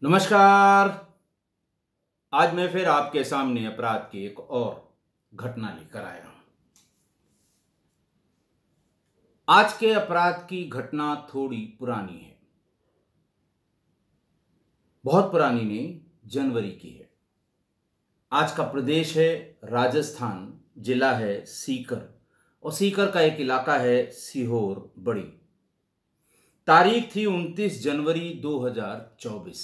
नमस्कार। आज मैं फिर आपके सामने अपराध की एक और घटना लेकर आया हूं। आज के अपराध की घटना थोड़ी पुरानी है, बहुत पुरानी नहीं, जनवरी की है। आज का प्रदेश है राजस्थान, जिला है सीकर और सीकर का एक इलाका है सीहोर बड़ी। तारीख थी 29 जनवरी 2024।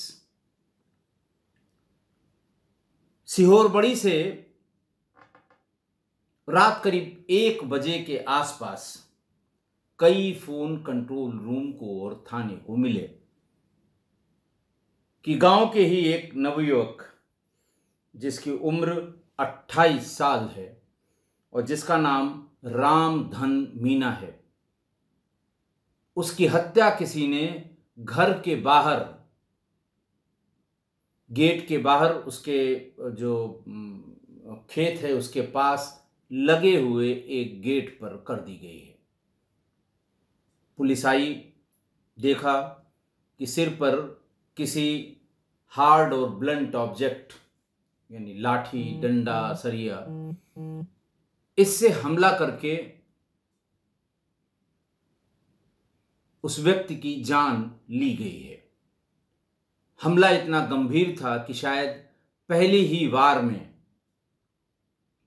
सीहोर बड़ी से रात करीब 1 बजे के आसपास कई फोन कंट्रोल रूम को और थाने को मिले कि गांव के ही एक नवयुवक जिसकी उम्र 28 साल है और जिसका नाम रामधन मीना है, उसकी हत्या किसी ने घर के बाहर, गेट के बाहर, उसके जो खेत है उसके पास लगे हुए एक गेट पर कर दी गई है। पुलिस आई, देखा कि सिर पर किसी हार्ड और ब्लंट ऑब्जेक्ट यानी लाठी, डंडा, सरिया, इससे हमला करके उस व्यक्ति की जान ली गई है। हमला इतना गंभीर था कि शायद पहली ही वार में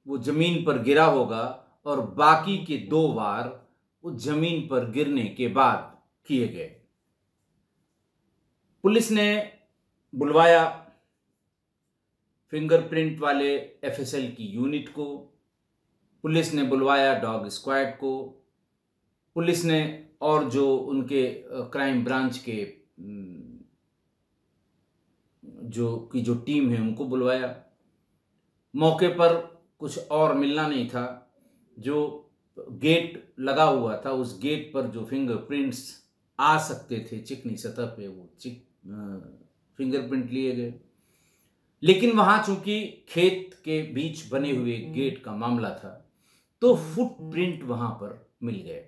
वो जमीन पर गिरा होगा और बाकी के 2 वार वो जमीन पर गिरने के बाद किए गए। पुलिस ने बुलवाया फिंगरप्रिंट वाले एफएसएल की यूनिट को, पुलिस ने बुलवाया डॉग स्क्वाड को, पुलिस ने और जो उनके क्राइम ब्रांच के जो टीम है उनको बुलवाया। मौके पर कुछ और मिलना नहीं था। जो गेट लगा हुआ था उस गेट पर जो फिंगरप्रिंट्स आ सकते थे चिकनी सतह पे, वो फिंगरप्रिंट लिए गए। लेकिन वहां चूंकि खेत के बीच बने हुए गेट का मामला था तो फुटप्रिंट वहां पर मिल गए।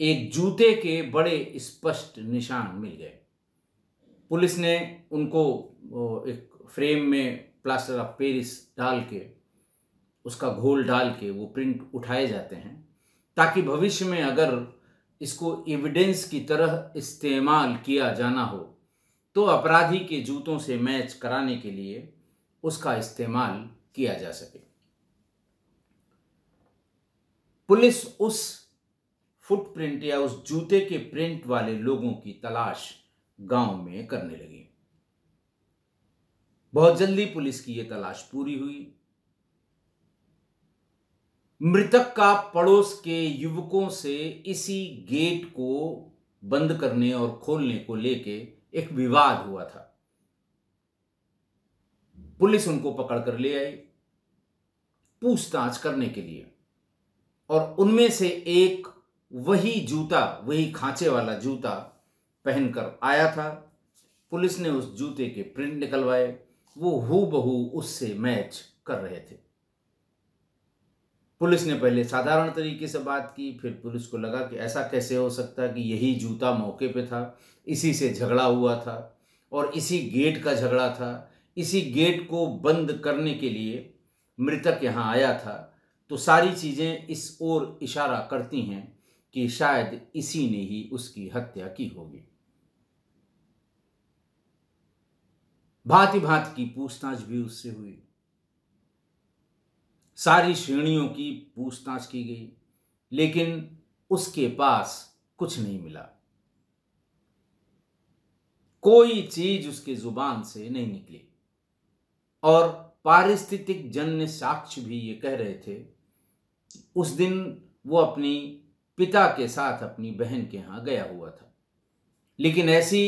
एक जूते के बड़े स्पष्ट निशान मिल गए। पुलिस ने उनको एक फ्रेम में प्लास्टर ऑफ पेरिस डाल के, उसका घोल डाल के वो प्रिंट उठाए जाते हैं ताकि भविष्य में अगर इसको एविडेंस की तरह इस्तेमाल किया जाना हो तो अपराधी के जूतों से मैच कराने के लिए उसका इस्तेमाल किया जा सके। पुलिस उस फुटप्रिंट या उस जूते के प्रिंट वाले लोगों की तलाश गांव में करने लगी। बहुत जल्दी पुलिस की यह तलाश पूरी हुई। मृतक का पड़ोस के युवकों से इसी गेट को बंद करने और खोलने को लेके एक विवाद हुआ था। पुलिस उनको पकड़कर ले आई पूछताछ करने के लिए और उनमें से एक वही जूता, वही खांचे वाला जूता पहनकर आया था। पुलिस ने उस जूते के प्रिंट निकलवाए, वो हूबहू उससे मैच कर रहे थे। पुलिस ने पहले साधारण तरीके से बात की, फिर पुलिस को लगा कि ऐसा कैसे हो सकता है कि यही जूता मौके पे था, इसी से झगड़ा हुआ था और इसी गेट का झगड़ा था, इसी गेट को बंद करने के लिए मृतक यहाँ आया था। तो सारी चीज़ें इस ओर इशारा करती हैं कि शायद इसी ने ही उसकी हत्या की होगी। भांति भांति की पूछताछ भी उससे हुई, सारी श्रेणियों की पूछताछ की गई, लेकिन उसके पास कुछ नहीं मिला। कोई चीज उसके जुबान से नहीं निकली और पारिस्थितिक जन्य साक्ष्य भी ये कह रहे थे उस दिन वो अपनी पिता के साथ अपनी बहन के यहां गया हुआ था। लेकिन ऐसी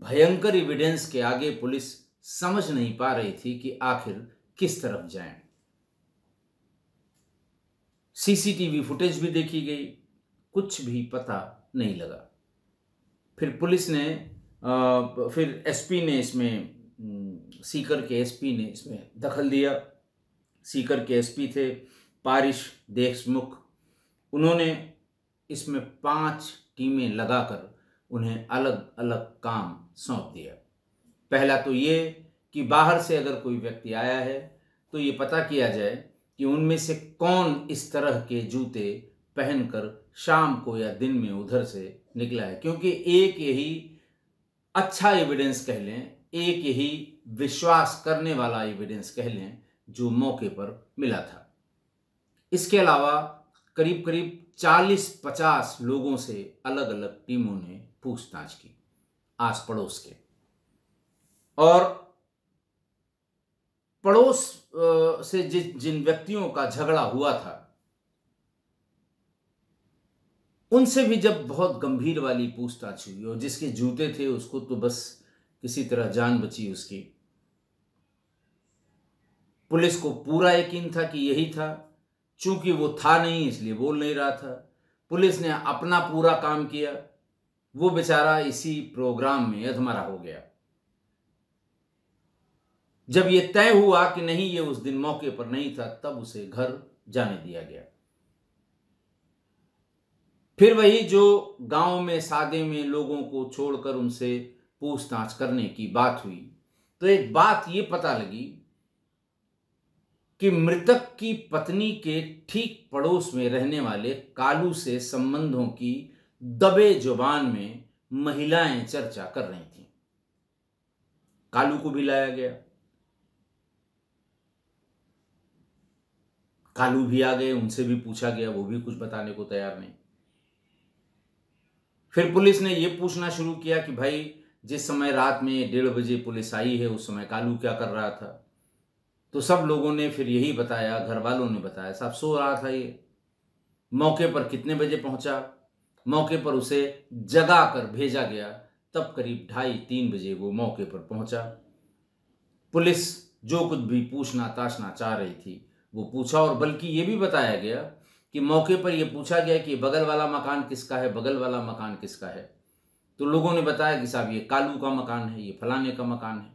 भयंकर एविडेंस के आगे पुलिस समझ नहीं पा रही थी कि आखिर किस तरफ जाएं। सीसीटीवी फुटेज भी देखी गई, कुछ भी पता नहीं लगा। फिर पुलिस ने फिर एसपी ने इसमें, सीकर के एसपी ने इसमें दखल दिया। सीकर के एसपी थे पारिश देशमुख। उन्होंने इसमें 5 टीमें लगाकर उन्हें अलग अलग काम सौंप दिया। पहला तो ये कि बाहर से अगर कोई व्यक्ति आया है तो ये पता किया जाए कि उनमें से कौन इस तरह के जूते पहनकर शाम को या दिन में उधर से निकला है, क्योंकि एक यही अच्छा एविडेंस कह लें, एक यही विश्वास करने वाला एविडेंस कह लें जो मौके पर मिला था। इसके अलावा करीब करीब 40-50 लोगों से अलग अलग टीमों ने पूछताछ की आस पड़ोस के, और पड़ोस से जिन व्यक्तियों का झगड़ा हुआ था उनसे भी जब बहुत गंभीर वाली पूछताछ हुई, और जिसके जूते थे उसको तो बस किसी तरह जान बची उसकी। पुलिस को पूरा यकीन था कि यही था, चूंकि वो था नहीं इसलिए बोल नहीं रहा था। पुलिस ने अपना पूरा काम किया, वो बेचारा इसी प्रोग्राम में अधमरा हो गया। जब ये तय हुआ कि नहीं, ये उस दिन मौके पर नहीं था, तब उसे घर जाने दिया गया। फिर वही जो गांव में सादे में लोगों को छोड़कर उनसे पूछताछ करने की बात हुई, तो एक बात ये पता लगी कि मृतक की पत्नी के ठीक पड़ोस में रहने वाले कालू से संबंधों की दबे जुबान में महिलाएं चर्चा कर रही थीं। कालू को भी लाया गया, कालू भी आ गए, उनसे भी पूछा गया, वो भी कुछ बताने को तैयार नहीं। फिर पुलिस ने यह पूछना शुरू किया कि भाई जिस समय रात में 1:30 बजे पुलिस आई है उस समय कालू क्या कर रहा था? तो सब लोगों ने फिर यही बताया, घर वालों ने बताया, साहब सो रहा था ये। मौके पर कितने बजे पहुंचा? मौके पर उसे जगा कर भेजा गया, तब करीब 2:30-3 बजे वो मौके पर पहुंचा। पुलिस जो कुछ भी पूछना ताछना चाह रही थी वो पूछा, और बल्कि ये भी बताया गया कि मौके पर यह पूछा गया कि बगल वाला मकान किसका है, बगल वाला मकान किसका है। तो लोगों ने बताया कि साहब ये कालू का मकान है, ये फलाने का मकान है।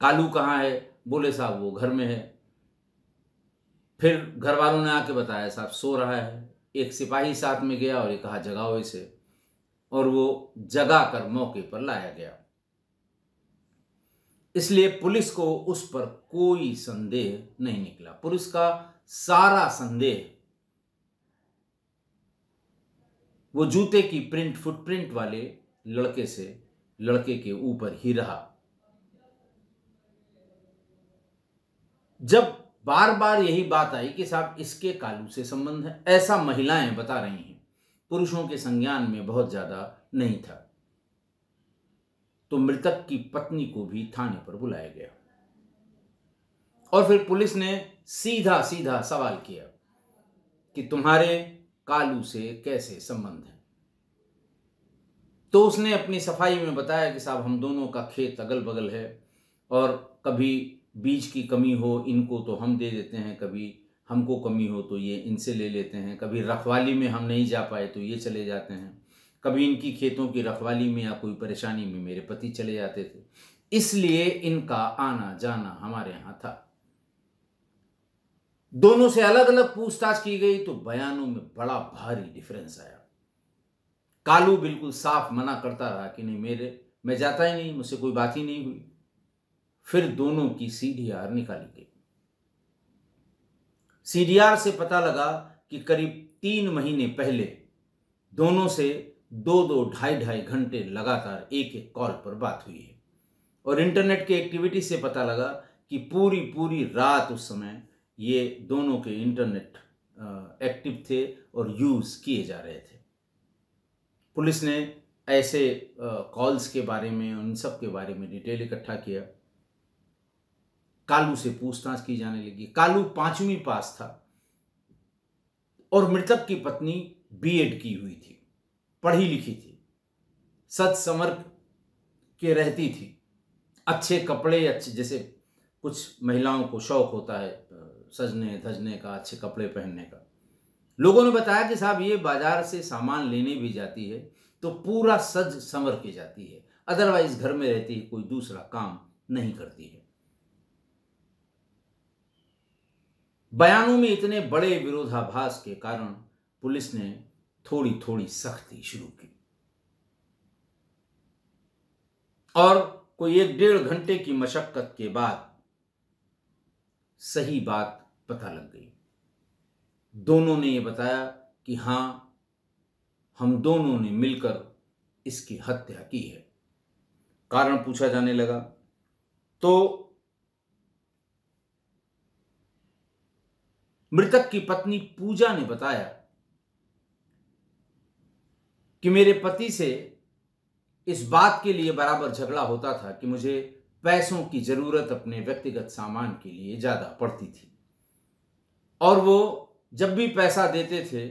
कालू कहाँ है? बोले साहब वो घर में है। फिर घर वालों ने आके बताया साहब सो रहा है। एक सिपाही साथ में गया और ये कहा जगाओ इसे, और वो जगा कर मौके पर लाया गया। इसलिए पुलिस को उस पर कोई संदेह नहीं निकला। पुलिस का सारा संदेह वो जूते की फुटप्रिंट वाले लड़के के ऊपर ही रहा। जब बार बार यही बात आई कि साहब इसके कालू से संबंध है, ऐसा महिलाएं बता रही हैं, पुरुषों के संज्ञान में बहुत ज्यादा नहीं था, तो मृतक की पत्नी को भी थाने पर बुलाया गया और फिर पुलिस ने सीधा सीधा सवाल किया कि तुम्हारे कालू से कैसे संबंध है। तो उसने अपनी सफाई में बताया कि साहब हम दोनों का खेत अगल बगल है, और कभी बीज की कमी हो इनको तो हम दे देते हैं, कभी हमको कमी हो तो ये इनसे ले लेते हैं, कभी रखवाली में हम नहीं जा पाए तो ये चले जाते हैं, कभी इनकी खेतों की रखवाली में या कोई परेशानी में मेरे पति चले जाते थे, इसलिए इनका आना जाना हमारे यहां था। दोनों से अलग अलग पूछताछ की गई तो बयानों में बड़ा भारी डिफरेंस आया। कालू बिल्कुल साफ मना करता रहा कि नहीं, मैं जाता ही नहीं, मुझसे कोई बात ही नहीं हुई। फिर दोनों की सीडीआर निकाली गई। सीडीआर से पता लगा कि करीब 3 महीने पहले दोनों से 2-2, 2.5 घंटे लगातार एक एक कॉल पर बात हुई है, और इंटरनेट के एक्टिविटी से पता लगा कि पूरी पूरी रात उस समय ये दोनों के इंटरनेट एक्टिव थे और यूज किए जा रहे थे। पुलिस ने ऐसे कॉल्स के बारे में, उन सब के बारे में डिटेल इकट्ठा किया। कालू से पूछताछ की जाने लगी। कालू 5वीं पास था और मृतक की पत्नी बीएड की हुई थी, पढ़ी लिखी थी, सच संवर के रहती थी, अच्छे कपड़े, अच्छे, जैसे कुछ महिलाओं को शौक होता है सजने धजने का, अच्छे कपड़े पहनने का। लोगों ने बताया कि साहब ये बाजार से सामान लेने भी जाती है तो पूरा सज संवर के जाती है, अदरवाइज घर में रहती है, कोई दूसरा काम नहीं करती है। बयानों में इतने बड़े विरोधाभास के कारण पुलिस ने थोड़ी थोड़ी सख्ती शुरू की और कोई 1-1.5 घंटे की मशक्कत के बाद सही बात पता लग गई। दोनों ने ये बताया कि हाँ, हम दोनों ने मिलकर इसकी हत्या की है। कारण पूछा जाने लगा तो मृतक की पत्नी पूजा ने बताया कि मेरे पति से इस बात के लिए बराबर झगड़ा होता था कि मुझे पैसों की जरूरत अपने व्यक्तिगत सामान के लिए ज्यादा पड़ती थी, और वो जब भी पैसा देते थे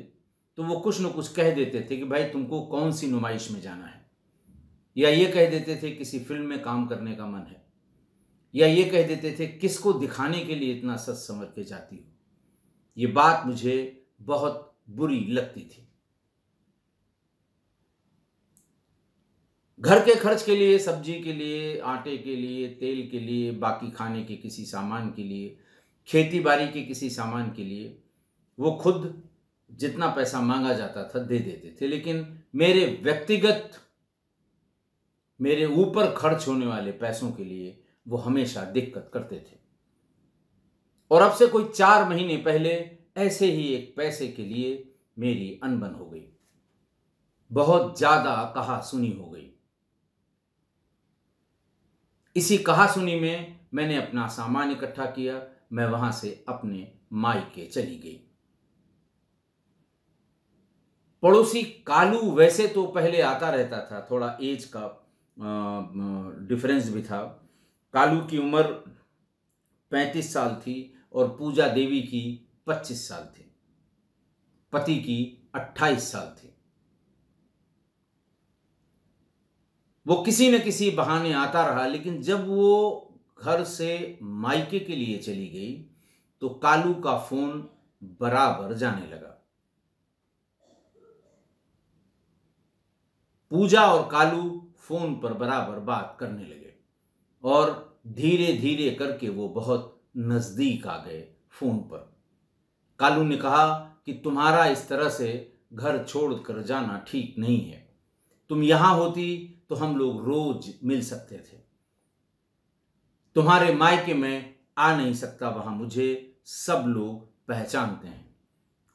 तो वो कुछ न कुछ कह देते थे कि भाई तुमको कौन सी नुमाइश में जाना है, या ये कह देते थे किसी फिल्म में काम करने का मन है, या ये कह देते थे किसको दिखाने के लिए इतना सच समझ के जाती हो। ये बात मुझे बहुत बुरी लगती थी। घर के खर्च के लिए, सब्जी के लिए, आटे के लिए, तेल के लिए, बाकी खाने के किसी सामान के लिए, खेती बाड़ी के किसी सामान के लिए वो खुद जितना पैसा मांगा जाता था दे देते थे, लेकिन मेरे व्यक्तिगत, मेरे ऊपर खर्च होने वाले पैसों के लिए वो हमेशा दिक्कत करते थे। और अब से कोई 4 महीने पहले ऐसे ही एक पैसे के लिए मेरी अनबन हो गई, बहुत ज्यादा कहा सुनी हो गई। इसी कहा सुनी में मैंने अपना सामान इकट्ठा किया, मैं वहां से अपने मायके चली गई। पड़ोसी कालू वैसे तो पहले आता रहता था, थोड़ा एज का डिफरेंस भी था। कालू की उम्र 35 साल थी और पूजा देवी की 25 साल थी, पति की 28 साल थी। वो किसी न किसी बहाने आता रहा, लेकिन जब वो घर से मायके के लिए चली गई तो कालू का फोन बराबर जाने लगा। पूजा और कालू फोन पर बराबर बात करने लगे और धीरे धीरे करके वो बहुत नजदीक आ गए फोन पर। कालू ने कहा कि तुम्हारा इस तरह से घर छोड़कर जाना ठीक नहीं है, तुम यहां होती तो हम लोग रोज मिल सकते थे, तुम्हारे मायके में आ नहीं सकता, वहां मुझे सब लोग पहचानते हैं,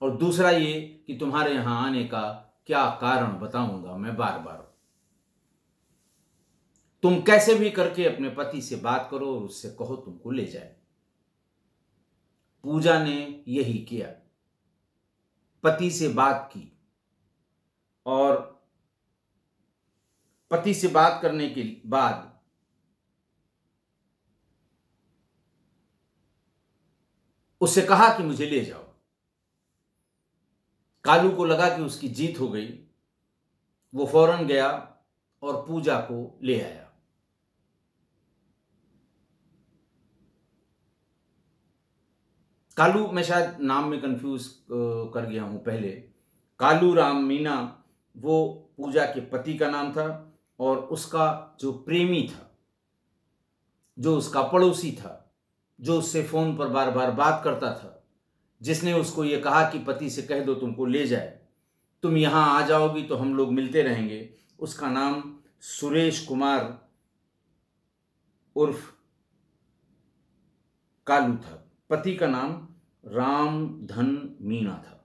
और दूसरा ये कि तुम्हारे यहां आने का क्या कारण बताऊंगा मैं बार बार। तुम कैसे भी करके अपने पति से बात करो और उससे कहो तुमको ले जाए। पूजा ने यही किया, पति से बात की, और पति से बात करने के बाद उससे कहा कि मुझे ले जाओ। कालू को लगा कि उसकी जीत हो गई, वो फौरन गया और पूजा को ले आया। कालू, मैं शायद नाम में कंफ्यूज कर गया हूं पहले, कालू राम मीना वो पूजा के पति का नाम था, और उसका जो प्रेमी था, जो उसका पड़ोसी था, जो उससे फोन पर बार बार बात करता था, जिसने उसको ये कहा कि पति से कह दो तुमको ले जाए, तुम यहां आ जाओगी तो हम लोग मिलते रहेंगे, उसका नाम सुरेश कुमार उर्फ कालू था। पति का नाम रामधन मीना था।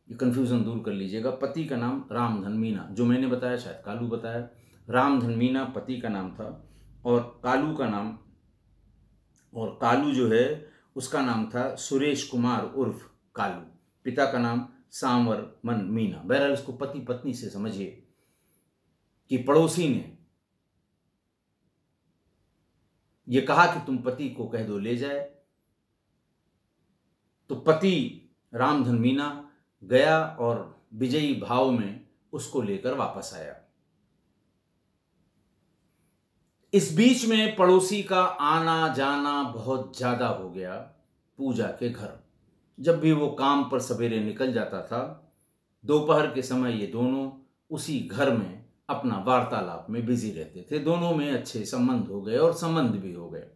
ये कंफ्यूजन दूर कर लीजिएगा, पति का नाम रामधन मीना, जो मैंने बताया शायद कालू बताया, रामधन मीना पति का नाम था, और कालू जो है उसका नाम था सुरेश कुमार उर्फ कालू, पिता का नाम सांवर मन मीना। बहरहाल इसको पति पत्नी से समझिए कि पड़ोसी ने ये कहा कि तुम पति को कह दो ले जाए, तो पति रामधन मीना गया और विजयी भाव में उसको लेकर वापस आया। इस बीच में पड़ोसी का आना जाना बहुत ज्यादा हो गया पूजा के घर। जब भी वो काम पर सवेरे निकल जाता था, दोपहर के समय ये दोनों उसी घर में अपना वार्तालाप में बिजी रहते थे। दोनों में अच्छे संबंध हो गए और संबंध भी हो गए।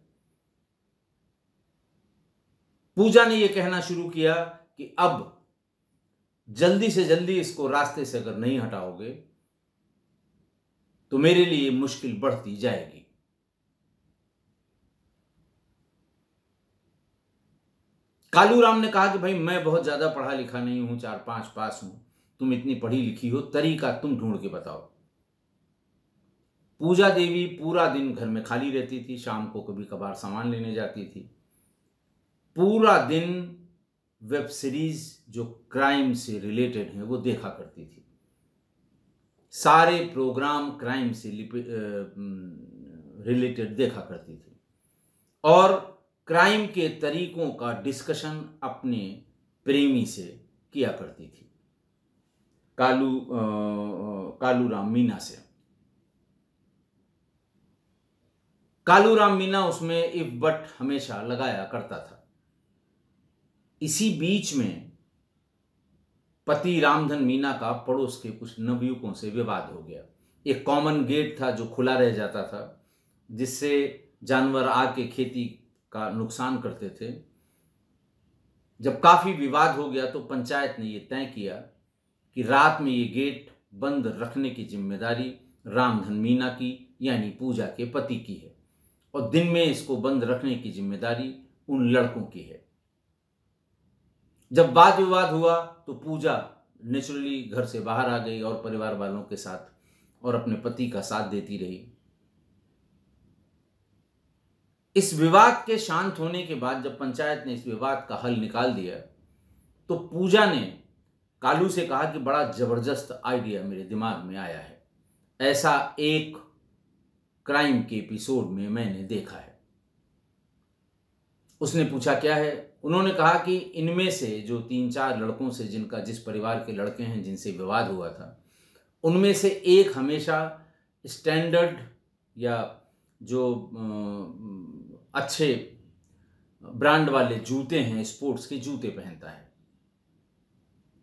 पूजा ने यह कहना शुरू किया कि अब जल्दी से जल्दी इसको रास्ते से अगर नहीं हटाओगे तो मेरे लिए मुश्किल बढ़ती जाएगी। कालूराम ने कहा कि भाई मैं बहुत ज्यादा पढ़ा लिखा नहीं हूं, 4-5 पास हूं, तुम इतनी पढ़ी लिखी हो, तरीका तुम ढूंढ के बताओ। पूजा देवी पूरा दिन घर में खाली रहती थी, शाम को कभी कभार सामान लेने जाती थी। पूरा दिन वेब सीरीज जो क्राइम से रिलेटेड है वो देखा करती थी। सारे प्रोग्राम क्राइम से रिलेटेड देखा करती थी और क्राइम के तरीकों का डिस्कशन अपने प्रेमी से किया करती थी, कालूराम मीना से। कालूराम मीना उसमें इफ बट हमेशा लगाया करता था। इसी बीच में पति रामधन मीना का पड़ोस के कुछ नवयुवकों से विवाद हो गया। एक कॉमन गेट था जो खुला रह जाता था, जिससे जानवर आके खेती का नुकसान करते थे। जब काफी विवाद हो गया तो पंचायत ने यह तय किया कि रात में ये गेट बंद रखने की जिम्मेदारी रामधन मीना की यानी पूजा के पति की है और दिन में इसको बंद रखने की जिम्मेदारी उन लड़कों की है। जब वाद विवाद हुआ तो पूजा नेचुरली घर से बाहर आ गई और परिवार वालों के साथ और अपने पति का साथ देती रही। इस विवाद के शांत होने के बाद जब पंचायत ने इस विवाद का हल निकाल दिया तो पूजा ने कालू से कहा कि बड़ा जबरदस्त आइडिया मेरे दिमाग में आया है, ऐसा एक क्राइम के एपिसोड में मैंने देखा है। उसने पूछा क्या है? उन्होंने कहा कि इनमें से जो 3-4 लड़कों से जिस परिवार के लड़के हैं जिनसे विवाद हुआ था, उनमें से एक हमेशा स्टैंडर्ड या जो अच्छे ब्रांड वाले जूते हैं, स्पोर्ट्स के जूते पहनता है।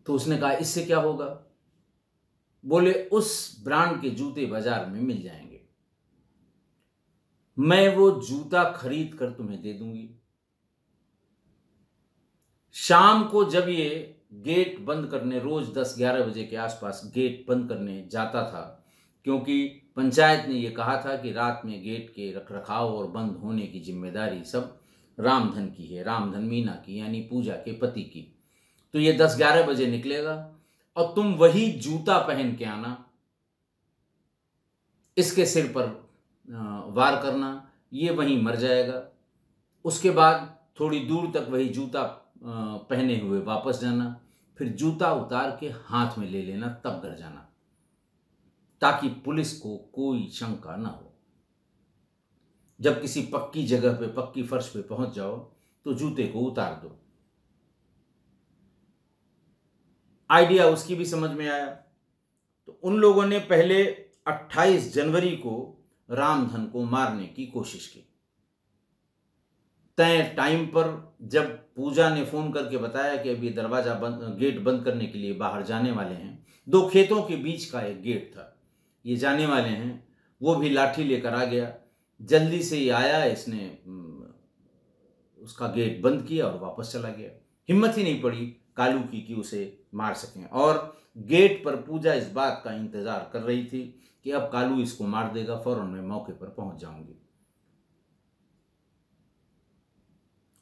तो उसने कहा इससे क्या होगा? बोले उस ब्रांड के जूते बाजार में मिल जाएंगे, मैं वो जूता खरीद कर तुम्हें दे दूंगी। शाम को जब ये गेट बंद करने रोज 10-11 बजे के आसपास गेट बंद करने जाता था, क्योंकि पंचायत ने ये कहा था कि रात में गेट के रखरखाव और बंद होने की जिम्मेदारी सब रामधन की है, रामधन मीना की यानी पूजा के पति की। तो ये 10-11 बजे निकलेगा और तुम वही जूता पहन के आना, इसके सिर पर वार करना, ये वहीं मर जाएगा। उसके बाद थोड़ी दूर तक वही जूता पहने हुए वापस जाना, फिर जूता उतार के हाथ में ले लेना, तब घर जाना, ताकि पुलिस को कोई शंका ना हो। जब किसी पक्की जगह पे, पक्की फर्श पे पहुंच जाओ तो जूते को उतार दो। आइडिया उसकी भी समझ में आया। तो उन लोगों ने पहले 28 जनवरी को रामधन को मारने की कोशिश की। तय टाइम पर जब पूजा ने फोन करके बताया कि अभी गेट बंद करने के लिए बाहर जाने वाले हैं, 2 खेतों के बीच का एक गेट था, ये जाने वाले हैं, वो भी लाठी लेकर आ गया। जल्दी से ही आया, इसने उसका गेट बंद किया और वापस चला गया। हिम्मत ही नहीं पड़ी कालू की कि उसे मार सकें। और गेट पर पूजा इस बात का इंतजार कर रही थी कि अब कालू इसको मार देगा, फौरन मैं मौके पर पहुंच जाऊंगी।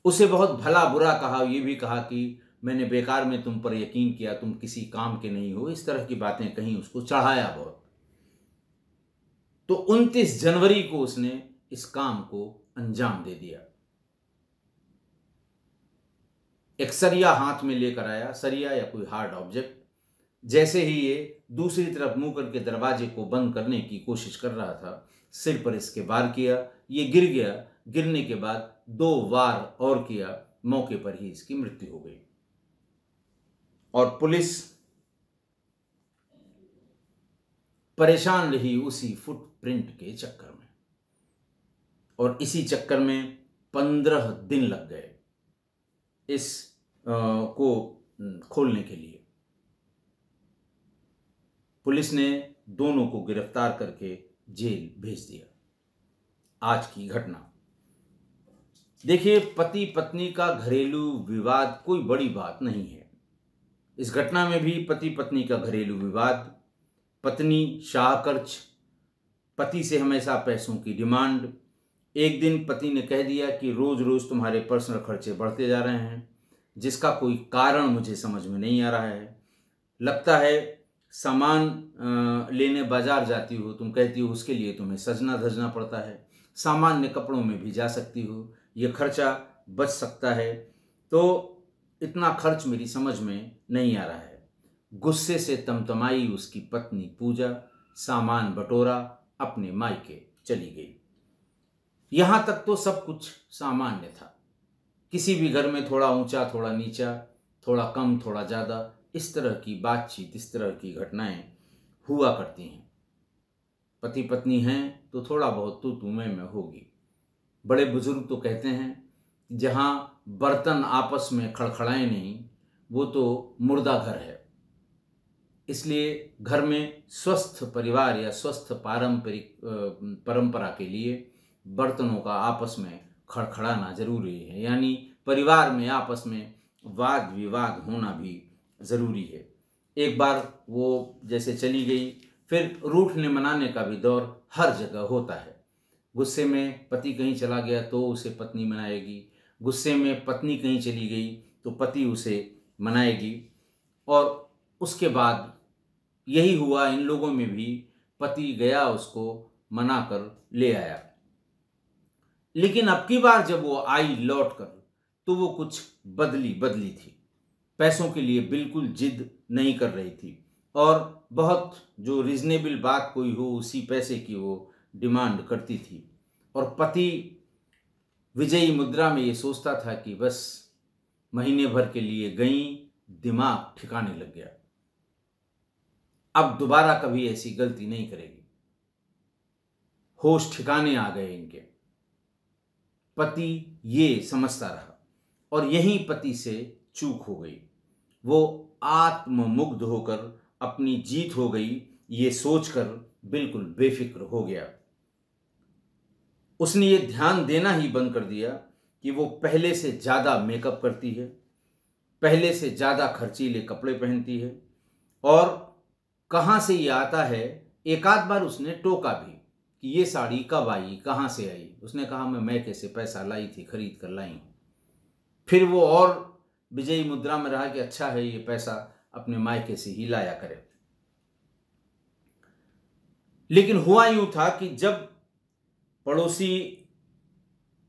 उसे बहुत भला बुरा कहा, ये भी कहा कि मैंने बेकार में तुम पर यकीन किया, तुम किसी काम के नहीं हो, इस तरह की बातें कहीं, उसको चढ़ाया बहुत। तो 29 जनवरी को उसने इस काम को अंजाम दे दिया। एक सरिया हाथ में लेकर आया, सरिया या कोई हार्ड ऑब्जेक्ट। जैसे ही ये दूसरी तरफ मुंह करके दरवाजे को बंद करने की कोशिश कर रहा था, सिर पर इसके वार किया, ये गिर गया। गिरने के बाद 2 वार और किया, मौके पर ही इसकी मृत्यु हो गई। और पुलिस परेशान रही उसी फुटप्रिंट के चक्कर में, और इसी चक्कर में 15 दिन लग गए इस को खोलने के लिए। पुलिस ने दोनों को गिरफ्तार करके जेल भेज दिया। आज की घटना देखिए, पति पत्नी का घरेलू विवाद कोई बड़ी बात नहीं है। इस घटना में भी पति पत्नी का घरेलू विवाद, पत्नी शाहकर्च पति से हमेशा पैसों की डिमांड। एक दिन पति ने कह दिया कि रोज़ रोज़ तुम्हारे पर्सनल खर्चे बढ़ते जा रहे हैं, जिसका कोई कारण मुझे समझ में नहीं आ रहा है। लगता है सामान लेने बाजार जाती हो, तुम कहती हो उसके लिए तुम्हें सजना धजना पड़ता है, सामान्य कपड़ों में भी जा सकती हो, ये खर्चा बच सकता है, तो इतना खर्च मेरी समझ में नहीं आ रहा है। गुस्से से तमतमाई उसकी पत्नी पूजा सामान बटोरा अपने मायके चली गई। यहां तक तो सब कुछ सामान्य था। किसी भी घर में थोड़ा ऊंचा थोड़ा नीचा, थोड़ा कम थोड़ा ज़्यादा, इस तरह की बातचीत, इस तरह की घटनाएं हुआ करती हैं। पति पत्नी हैं तो थोड़ा बहुत तू में होगी। बड़े बुजुर्ग तो कहते हैं जहाँ बर्तन आपस में खड़खड़ाए नहीं, वो तो मुर्दा घर है। इसलिए घर में स्वस्थ परिवार या स्वस्थ पारंपरिक परंपरा के लिए बर्तनों का आपस में खड़खड़ाना जरूरी है, यानी परिवार में आपस में वाद विवाद होना भी ज़रूरी है। एक बार वो जैसे चली गई, फिर रूठने मनाने का भी दौर हर जगह होता है। गुस्से में पति कहीं चला गया तो उसे पत्नी मनाएगी, गुस्से में पत्नी कहीं चली गई तो पति उसे मनाएगी। और उसके बाद यही हुआ इन लोगों में भी। पति गया उसको मना कर ले आया, लेकिन अब की बार जब वो आई लौट कर तो वो कुछ बदली थी। पैसों के लिए बिल्कुल जिद नहीं कर रही थी और बहुत जो रीजनेबल बात कोई हो उसी पैसे की वो डिमांड करती थी। और पति विजयी मुद्रा में ये सोचता था कि बस महीने भर के लिए गई, दिमाग ठिकाने लग गया, अब दोबारा कभी ऐसी गलती नहीं करेगी। होश ठिकाने आ गए इनके। पति ये समझता रहा और यहीं पति से चूक हो गई। वो आत्ममुग्ध होकर अपनी जीत हो गई ये सोचकर बिल्कुल बेफिक्र हो गया। उसने ये ध्यान देना ही बंद कर दिया कि वो पहले से ज़्यादा मेकअप करती है, पहले से ज़्यादा खर्चीले कपड़े पहनती है। और कहाँ से ये आता है, एक आध बार उसने टोका भी कि ये साड़ी कब आई, कहाँ से आई। उसने कहा मैं मैके से पैसा लाई थी, खरीद कर लाई हूँ। फिर वो और विजयी मुद्रा में रहा कि अच्छा है ये पैसा अपने मायके से ही लाया करे। लेकिन हुआ यूं था कि जब पड़ोसी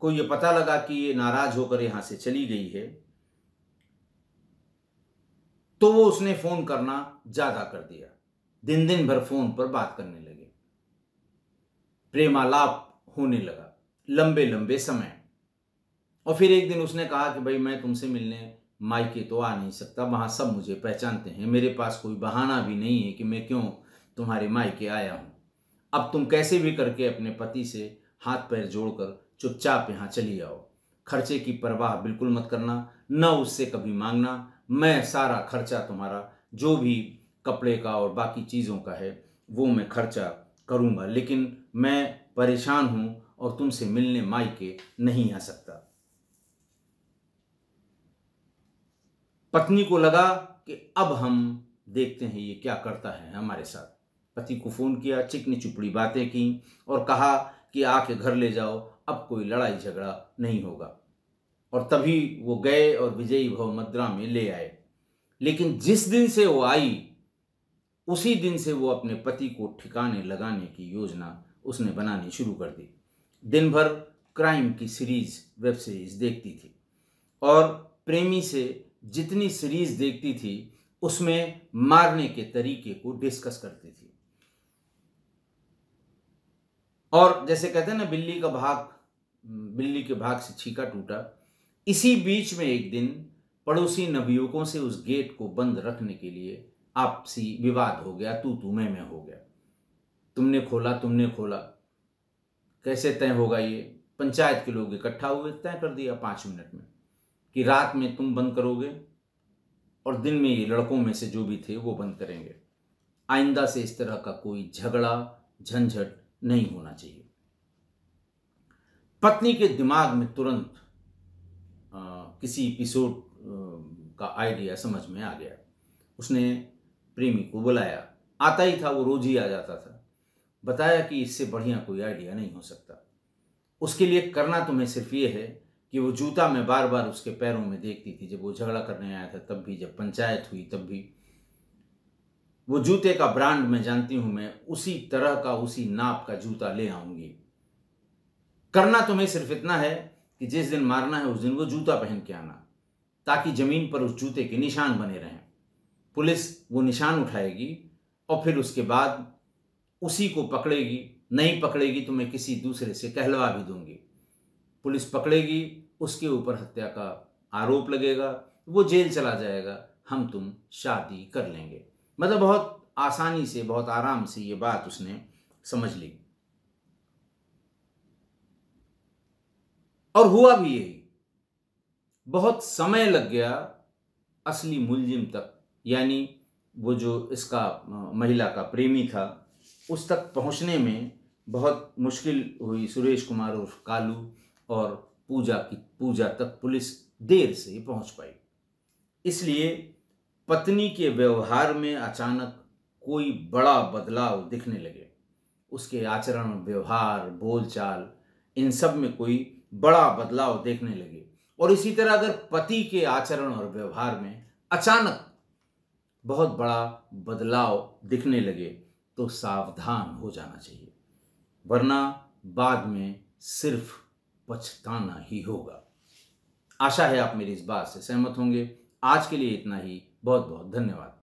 को ये पता लगा कि ये नाराज होकर यहां से चली गई है, तो वो उसने फोन करना ज्यादा कर दिया। दिन दिन भर फोन पर बात करने लगे, प्रेमालाप होने लगा लंबे लंबे समय। और फिर एक दिन उसने कहा कि भाई मैं तुमसे मिलने मायके तो आ नहीं सकता, वहां सब मुझे पहचानते हैं, मेरे पास कोई बहाना भी नहीं है कि मैं क्यों तुम्हारे मायके आया हूं। अब तुम कैसे भी करके अपने पति से हाथ पैर जोड़कर चुपचाप यहाँ चली आओ। खर्चे की परवाह बिल्कुल मत करना, न उससे कभी मांगना। मैं सारा खर्चा तुम्हारा जो भी कपड़े का और बाकी चीज़ों का है वो मैं खर्चा करूँगा, लेकिन मैं परेशान हूँ और तुमसे मिलने मायके नहीं आ सकता। पत्नी को लगा कि अब हम देखते हैं ये क्या करता है हमारे साथ। पति को फ़ोन किया, चिकनी चुपड़ी बातें की और कहा कि आके घर ले जाओ, अब कोई लड़ाई झगड़ा नहीं होगा। और तभी वो गए और विजयी भव मुद्रा में ले आए। लेकिन जिस दिन से वो आई उसी दिन से वो अपने पति को ठिकाने लगाने की योजना उसने बनानी शुरू कर दी। दिन भर क्राइम की सीरीज, वेब सीरीज देखती थी और प्रेमी से जितनी सीरीज देखती थी उसमें मारने के तरीके को डिस्कस करती थी। और जैसे कहते हैं ना, बिल्ली के भाग से छीका टूटा। इसी बीच में एक दिन पड़ोसी नवयुवकों से उस गेट को बंद रखने के लिए आपसी विवाद हो गया, तू मैं हो गया। तुमने खोला, कैसे तय होगा ये। पंचायत के लोग इकट्ठा हुए, तय कर दिया 5 मिनट में कि रात में तुम बंद करोगे और दिन में ये लड़कों में से जो भी थे वो बंद करेंगे। आइंदा से इस तरह का कोई झगड़ा झंझट नहीं होना चाहिए। पत्नी के दिमाग में तुरंत किसी एपिसोड का आइडिया समझ में आ गया। उसने प्रेमी को बुलाया, आता ही था, वो रोज ही आ जाता था। बताया कि इससे बढ़िया कोई आइडिया नहीं हो सकता। उसके लिए करना तुम्हें सिर्फ ये है कि वो जूता मैं बार बार उसके पैरों में देखती थी, जब वो झगड़ा करने आया था तब भी, जब पंचायत हुई तब भी। वो जूते का ब्रांड मैं जानती हूं, मैं उसी तरह का, उसी नाप का जूता ले आऊंगी। करना तुम्हें सिर्फ इतना है कि जिस दिन मारना है उस दिन वो जूता पहन के आना, ताकि जमीन पर उस जूते के निशान बने रहें। पुलिस वो निशान उठाएगी और फिर उसके बाद उसी को पकड़ेगी। नहीं पकड़ेगी तो मैं किसी दूसरे से कहलवा भी दूंगी। पुलिस पकड़ेगी, उसके ऊपर हत्या का आरोप लगेगा, वो जेल चला जाएगा, हम तुम शादी कर लेंगे। मतलब बहुत आसानी से, बहुत आराम से ये बात उसने समझ ली। और हुआ भी यही। बहुत समय लग गया असली मुलजिम तक, यानी वो जो इसका महिला का प्रेमी था, उस तक पहुंचने में बहुत मुश्किल हुई। सुरेश कुमार उर्फ कालू और पूजा तक पुलिस देर से पहुंच पाई। इसलिए पत्नी के व्यवहार में अचानक कोई बड़ा बदलाव दिखने लगे। उसके आचरण, व्यवहार, बोलचाल, इन सब में कोई बड़ा बदलाव देखने लगे। और इसी तरह अगर पति के आचरण और व्यवहार में अचानक बहुत बड़ा बदलाव दिखने लगे तो सावधान हो जाना चाहिए, वरना बाद में सिर्फ पछताना ही होगा। आशा है आप मेरी इस बात से सहमत होंगे। आज के लिए इतना ही। बहुत बहुत धन्यवाद।